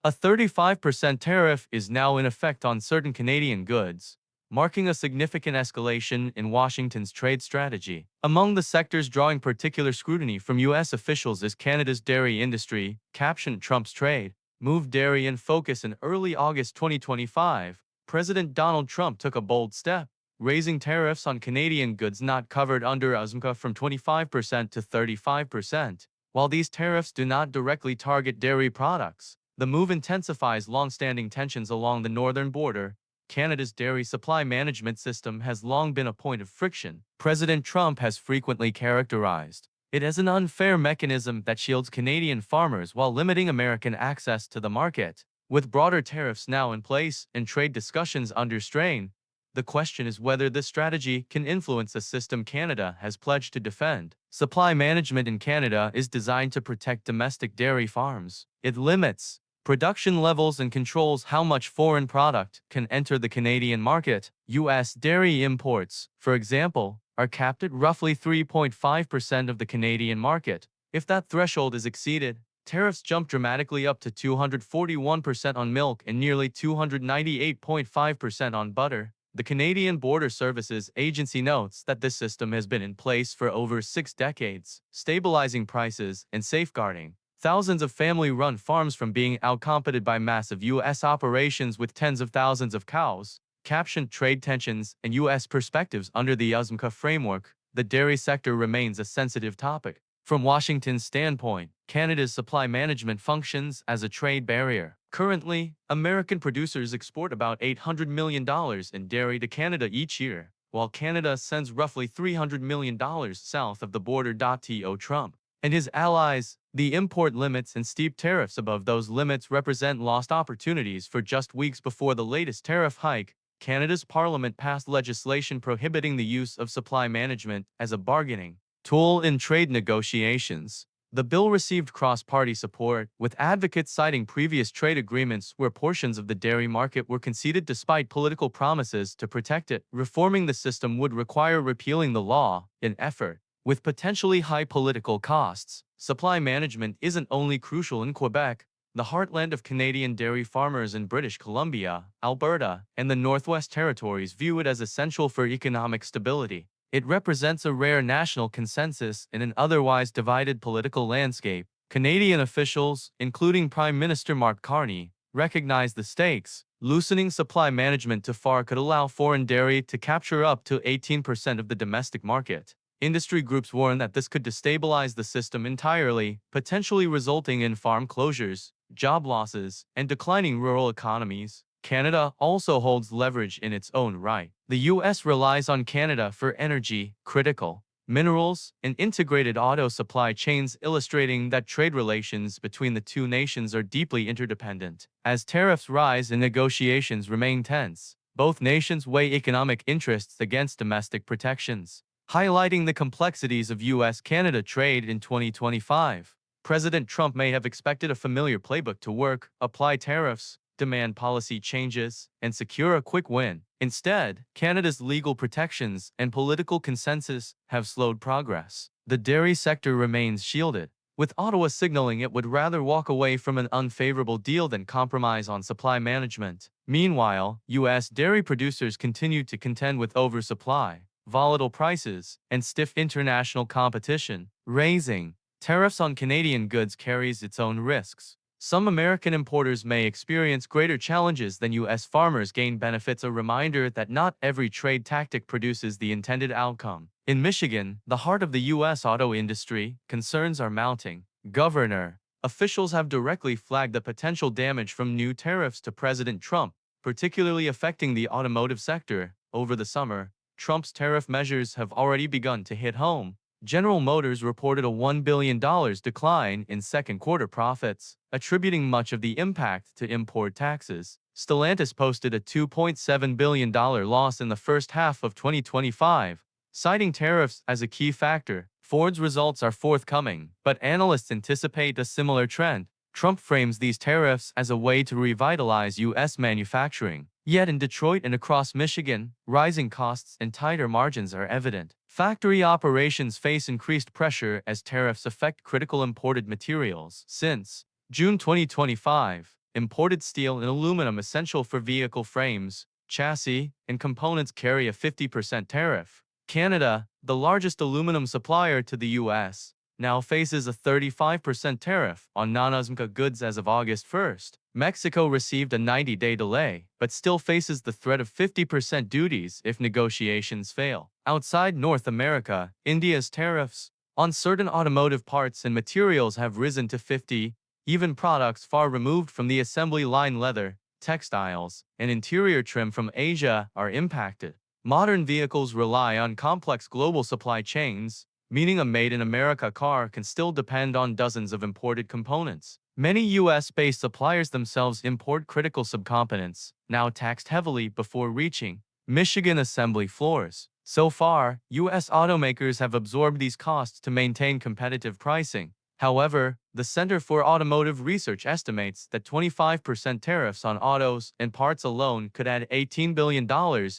A 35% tariff is now in effect on certain Canadian goods, marking a significant escalation in Washington's trade strategy. Among the sectors drawing particular scrutiny from U.S. officials is Canada's dairy industry, captioned Trump's trade moved dairy in focus in early August 2025. President Donald Trump took a bold step, raising tariffs on Canadian goods not covered under USMCA from 25% to 35%. While these tariffs do not directly target dairy products, the move intensifies long-standing tensions along the northern border. Canada's dairy supply management system has long been a point of friction. President Trump has frequently characterized it as an unfair mechanism that shields Canadian farmers while limiting American access to the market. With broader tariffs now in place and trade discussions under strain, the question is whether this strategy can influence the system Canada has pledged to defend. Supply management in Canada is designed to protect domestic dairy farms. It limits production levels and controls how much foreign product can enter the Canadian market. U.S. dairy imports, for example, are capped at roughly 3.5% of the Canadian market. If that threshold is exceeded, tariffs jump dramatically up to 241% on milk and nearly 298.5% on butter. The Canadian Border Services Agency notes that this system has been in place for over 6 decades, stabilizing prices and safeguarding thousands of family-run farms from being outcompeted by massive U.S. operations with tens of thousands of cows. Captioned trade tensions and U.S. perspectives under the USMCA framework, the dairy sector remains a sensitive topic. From Washington's standpoint, Canada's supply management functions as a trade barrier. Currently, American producers export about $800 million in dairy to Canada each year, while Canada sends roughly $300 million south of the border. To Trump and his allies, the import limits and steep tariffs above those limits represent lost opportunities. For just weeks before the latest tariff hike, Canada's parliament passed legislation prohibiting the use of supply management as a bargaining tool in trade negotiations. The bill received cross-party support, with advocates citing previous trade agreements where portions of the dairy market were conceded despite political promises to protect it. Reforming the system would require repealing the law, an effort with potentially high political costs. Supply management isn't only crucial in Quebec. The heartland of Canadian dairy farmers in British Columbia, Alberta, and the Northwest Territories view it as essential for economic stability. It represents a rare national consensus in an otherwise divided political landscape. Canadian officials, including Prime Minister Mark Carney, recognize the stakes. Loosening supply management too far could allow foreign dairy to capture up to 18% of the domestic market. Industry groups warn that this could destabilize the system entirely, potentially resulting in farm closures, job losses, and declining rural economies. Canada also holds leverage in its own right. The U.S. relies on Canada for energy, critical minerals, and integrated auto supply chains, illustrating that trade relations between the two nations are deeply interdependent. As tariffs rise and negotiations remain tense, both nations weigh economic interests against domestic protections. Highlighting the complexities of U.S.-Canada trade in 2025, President Trump may have expected a familiar playbook to work: apply tariffs, demand policy changes, and secure a quick win. Instead, Canada's legal protections and political consensus have slowed progress. The dairy sector remains shielded, with Ottawa signaling it would rather walk away from an unfavorable deal than compromise on supply management. Meanwhile, U.S. dairy producers continue to contend with oversupply, volatile prices, and stiff international competition. Raising tariffs on Canadian goods carries its own risks. Some American importers may experience greater challenges than U.S. farmers gain benefits, a reminder that not every trade tactic produces the intended outcome. In Michigan, the heart of the U.S. auto industry, concerns are mounting. Governor officials have directly flagged the potential damage from new tariffs to President Trump, particularly affecting the automotive sector. Over the summer, Trump's tariff measures have already begun to hit home. General Motors reported a $1 billion decline in second-quarter profits, attributing much of the impact to import taxes. Stellantis posted a $2.7 billion loss in the first half of 2025, citing tariffs as a key factor. Ford's results are forthcoming, but analysts anticipate a similar trend. Trump frames these tariffs as a way to revitalize U.S. manufacturing. Yet in Detroit and across Michigan, rising costs and tighter margins are evident. Factory operations face increased pressure as tariffs affect critical imported materials. Since June 2025, Imported steel and aluminum essential for vehicle frames, chassis, and components carry a 50% tariff. Canada, the largest aluminum supplier to the U.S., now faces a 35% tariff on non-USMCA goods as of August 1st. Mexico received a 90-day delay, but still faces the threat of 50% duties if negotiations fail. Outside North America, India's tariffs on certain automotive parts and materials have risen to 50%. Even products far removed from the assembly line, leather, textiles, and interior trim from Asia, are impacted. Modern vehicles rely on complex global supply chains, meaning a made-in-America car can still depend on dozens of imported components. Many U.S.-based suppliers themselves import critical subcomponents, now taxed heavily before reaching Michigan assembly floors. So far, U.S. automakers have absorbed these costs to maintain competitive pricing. However, the Center for Automotive Research estimates that 25% tariffs on autos and parts alone could add $18 billion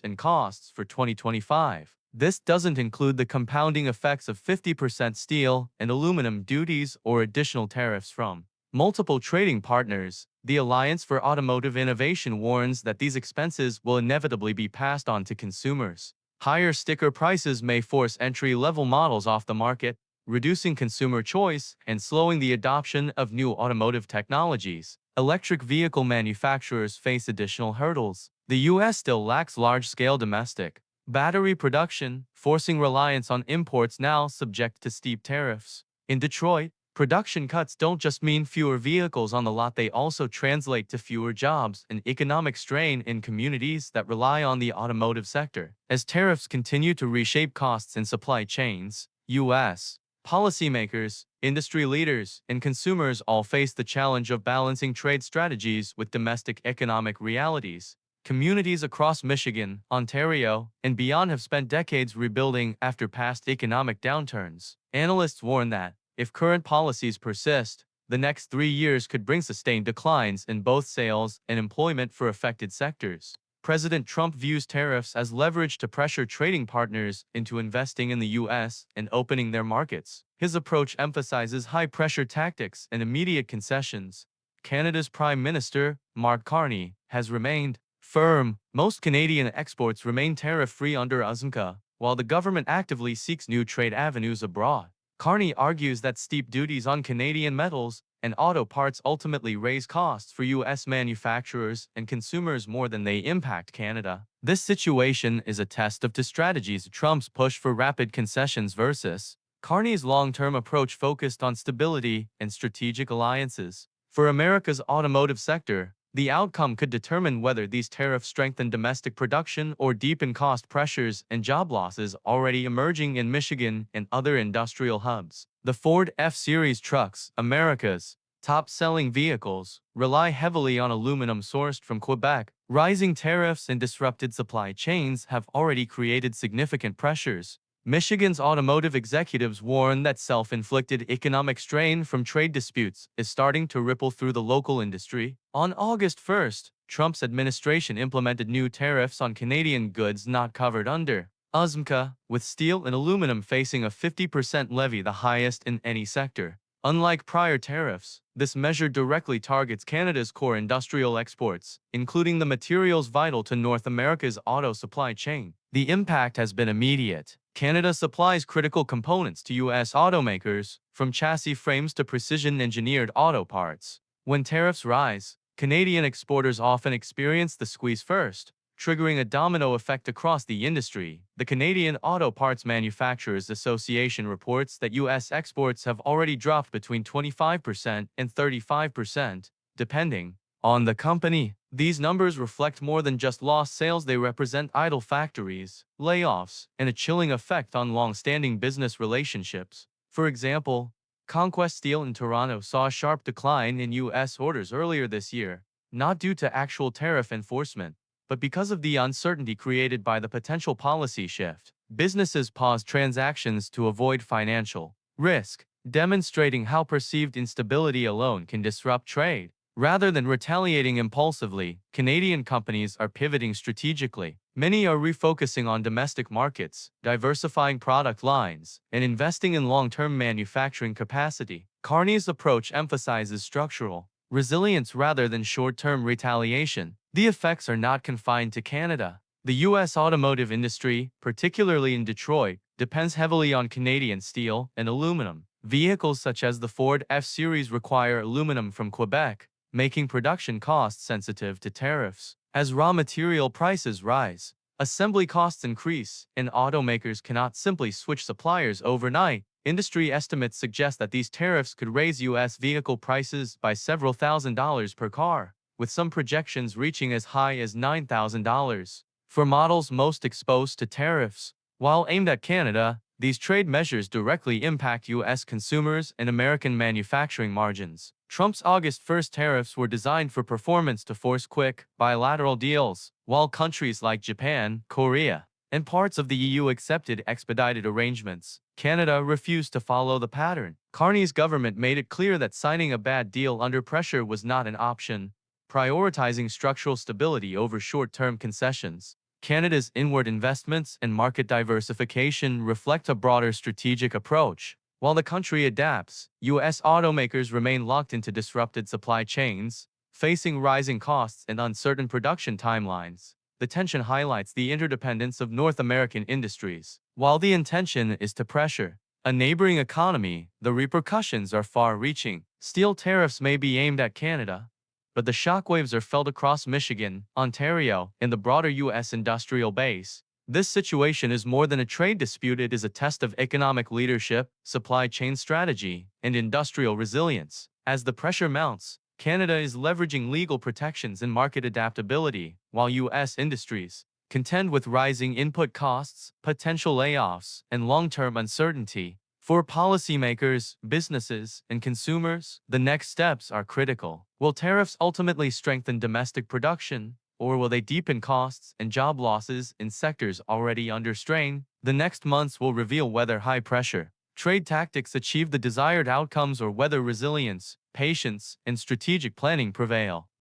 in costs for 2025. This doesn't include the compounding effects of 50% steel and aluminum duties or additional tariffs from multiple trading partners. The Alliance for Automotive Innovation warns that these expenses will inevitably be passed on to consumers. Higher sticker prices may force entry-level models off the market, reducing consumer choice and slowing the adoption of new automotive technologies. Electric vehicle manufacturers face additional hurdles. The U.S. still lacks large-scale domestic battery production, forcing reliance on imports now subject to steep tariffs. In Detroit, production cuts don't just mean fewer vehicles on the lot, they also translate to fewer jobs and economic strain in communities that rely on the automotive sector. As tariffs continue to reshape costs and supply chains, U.S. policymakers, industry leaders, and consumers all face the challenge of balancing trade strategies with domestic economic realities. Communities across Michigan, Ontario, and beyond have spent decades rebuilding after past economic downturns. Analysts warn that, if current policies persist, the next 3 years could bring sustained declines in both sales and employment for affected sectors. President Trump views tariffs as leverage to pressure trading partners into investing in the U.S. and opening their markets. His approach emphasizes high-pressure tactics and immediate concessions. Canada's Prime Minister, Mark Carney, has remained firm. Most Canadian exports remain tariff-free under USMCA, while the government actively seeks new trade avenues abroad. Carney argues that steep duties on Canadian metals and auto parts ultimately raise costs for U.S. manufacturers and consumers more than they impact Canada. This situation is a test of two strategies: Trump's push for rapid concessions versus Carney's long-term approach focused on stability and strategic alliances. For America's automotive sector, the outcome could determine whether these tariffs strengthen domestic production or deepen cost pressures and job losses already emerging in Michigan and other industrial hubs. The Ford F-Series trucks, America's top-selling vehicles, rely heavily on aluminum sourced from Quebec. Rising tariffs and disrupted supply chains have already created significant pressures. Michigan's automotive executives warn that self-inflicted economic strain from trade disputes is starting to ripple through the local industry. On August 1st, Trump's administration implemented new tariffs on Canadian goods not covered under USMCA, with steel and aluminum facing a 50% levy, the highest in any sector. Unlike prior tariffs, this measure directly targets Canada's core industrial exports, including the materials vital to North America's auto supply chain. The impact has been immediate. Canada supplies critical components to U.S. automakers, from chassis frames to precision-engineered auto parts. When tariffs rise, Canadian exporters often experience the squeeze first, triggering a domino effect across the industry. The Canadian Auto Parts Manufacturers Association reports that U.S. exports have already dropped between 25% and 35%, depending on the company. These numbers reflect more than just lost sales. They represent idle factories, layoffs, and a chilling effect on long-standing business relationships. For example, Conquest Steel in Toronto saw a sharp decline in U.S. orders earlier this year, not due to actual tariff enforcement, but because of the uncertainty created by the potential policy shift. Businesses paused transactions to avoid financial risk, demonstrating how perceived instability alone can disrupt trade. Rather than retaliating impulsively, Canadian companies are pivoting strategically. Many are refocusing on domestic markets, diversifying product lines, and investing in long-term manufacturing capacity. Carney's approach emphasizes structural resilience rather than short-term retaliation. The effects are not confined to Canada. The U.S. automotive industry, particularly in Detroit, depends heavily on Canadian steel and aluminum. Vehicles such as the Ford F-Series require aluminum from Quebec, making production costs sensitive to tariffs. As raw material prices rise, assembly costs increase, and automakers cannot simply switch suppliers overnight. Industry estimates suggest that these tariffs could raise U.S. vehicle prices by several $1,000s per car, with some projections reaching as high as $9,000 for models most exposed to tariffs. While aimed at Canada, these trade measures directly impact U.S. consumers and American manufacturing margins. Trump's August 1st tariffs were designed for performance to force quick, bilateral deals, while countries like Japan, Korea, and parts of the EU accepted expedited arrangements. Canada refused to follow the pattern. Carney's government made it clear that signing a bad deal under pressure was not an option, prioritizing structural stability over short-term concessions. Canada's inward investments and market diversification reflect a broader strategic approach. While the country adapts, U.S. automakers remain locked into disrupted supply chains, facing rising costs and uncertain production timelines. The tension highlights the interdependence of North American industries. While the intention is to pressure a neighboring economy, the repercussions are far-reaching. Steel tariffs may be aimed at Canada, but the shockwaves are felt across Michigan, Ontario, and the broader U.S. industrial base. This situation is more than a trade dispute. It is a test of economic leadership, supply chain strategy, and industrial resilience. As the pressure mounts, Canada is leveraging legal protections and market adaptability, while U.S. industries contend with rising input costs, potential layoffs, and long-term uncertainty. For policymakers, businesses, and consumers, the next steps are critical. Will tariffs ultimately strengthen domestic production, or will they deepen costs and job losses in sectors already under strain? The next months will reveal whether high-pressure trade tactics achieve the desired outcomes or whether resilience, patience, and strategic planning prevail.